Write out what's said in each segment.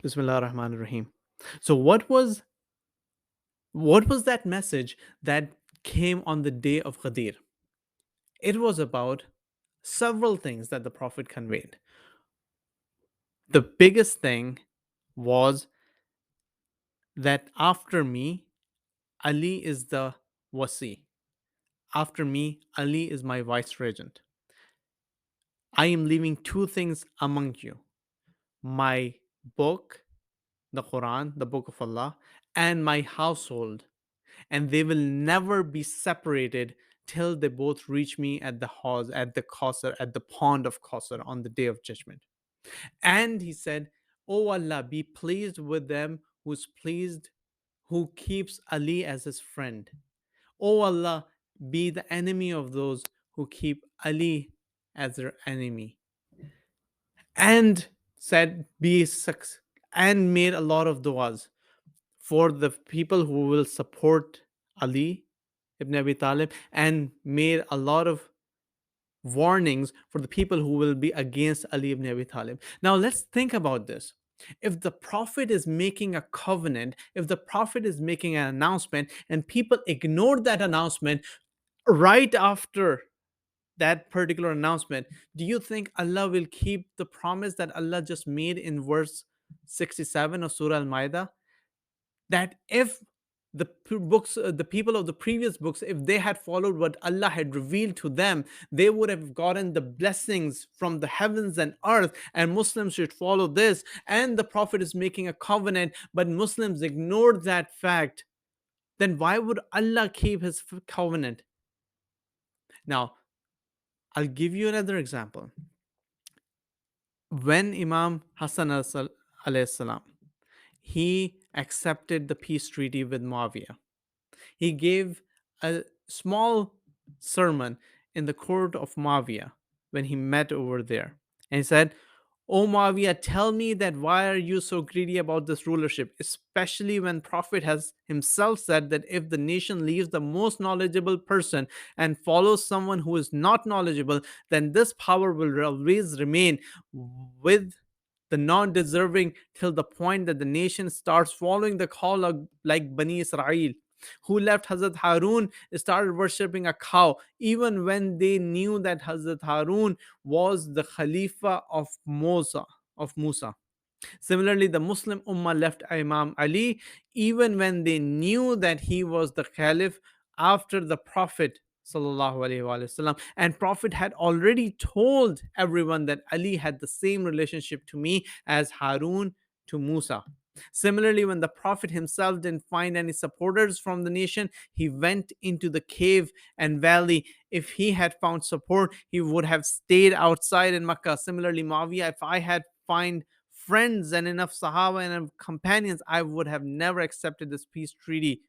Bismillah ar-Rahman ar-Rahim. So what was that message that came on the day of Ghadir? It was about several things that the Prophet conveyed. The biggest thing was that after me, Ali is the wasi. After me, Ali is my viceregent. I am leaving two things among you: my book, the Quran, the book of Allah, and my household, and they will never be separated till they both reach me at the Hauz, at the Qasr, at the pond of Qasr on the day of judgment. And he said, O Allah, be pleased with them who's pleased, who keeps Ali as his friend. O Allah, be the enemy of those who keep Ali as their enemy. And said, be and made a lot of du'as for the people who will support Ali ibn Abi Talib, and made a lot of warnings for the people who will be against Ali ibn Abi Talib. Now let's think about this. If the Prophet is making a covenant, if the Prophet is making an announcement, and people ignore that announcement right after that particular announcement, do you think Allah will keep the promise that Allah just made in verse 67 of Surah Al Ma'idah? That if the people of the previous books, if they had followed what Allah had revealed to them, they would have gotten the blessings from the heavens and earth, and Muslims should follow this. And the Prophet is making a covenant, but Muslims ignored that fact. Then why would Allah keep his covenant? Now, I'll give you another example. When Imam Hasan AS, he accepted the peace treaty with Muawiya, he gave a small sermon in the court of Muawiya when he met over there. And he said, O Muawiya, tell me that why are you so greedy about this rulership, especially when Prophet has himself said that if the nation leaves the most knowledgeable person and follows someone who is not knowledgeable, then this power will always remain with the non-deserving till the point that the nation starts following the call of, like Bani Israel, who left Hazrat Harun, started worshipping a cow, even when they knew that Hazrat Harun was the Khalifa of Musa. Similarly, the Muslim Ummah left Imam Ali even when they knew that he was the Caliph after the Prophet. And Prophet had already told everyone that Ali had the same relationship to me as Harun to Musa. Similarly, when the Prophet himself didn't find any supporters from the nation, he went into the cave and valley. If he had found support, he would have stayed outside in Makkah. Similarly, Muawiyah, if I had find friends and enough Sahaba and enough companions, I would have never accepted this peace treaty.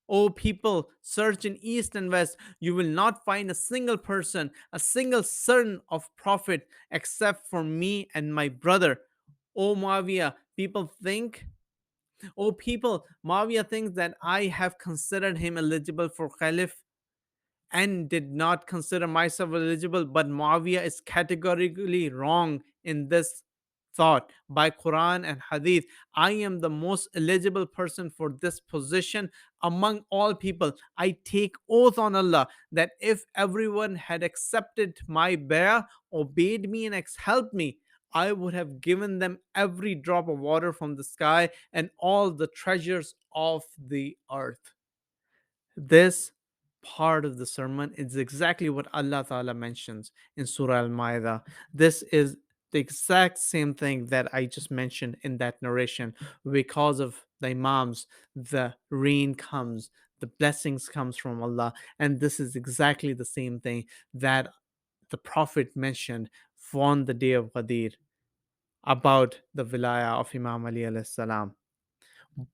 O people, search in east and west. You will not find a single person, a single son of Prophet, except for me and my brother. O Muawiyah, Muawiyah thinks that I have considered him eligible for Caliph and did not consider myself eligible, but Muawiyah is categorically wrong in this thought. By Quran and Hadith, I am the most eligible person for this position among all people. I take oath on Allah that if everyone had accepted my bay'ah, obeyed me, and helped me, I would have given them every drop of water from the sky and all the treasures of the earth. This part of the sermon is exactly what Allah Ta'ala mentions in Surah Al Ma'idah. This is the exact same thing that I just mentioned in that narration. Because of the Imams, the rain comes, the blessings comes from Allah. And this is exactly the same thing that the Prophet mentioned on the day of Ghadir about the Vilayah of Imam Ali alayhi salam.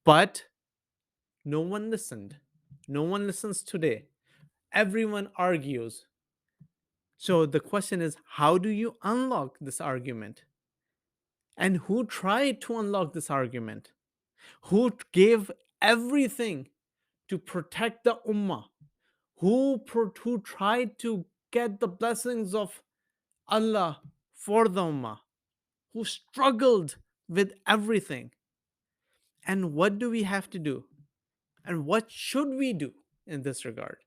But no one listened. No one listens today. Everyone argues. So the question is, how do you unlock this argument? And who tried to unlock this argument? Who gave everything to protect the ummah? Who tried to get the blessings of Allah for the ummah? Who struggled with everything. And what do we have to do? And what should we do in this regard?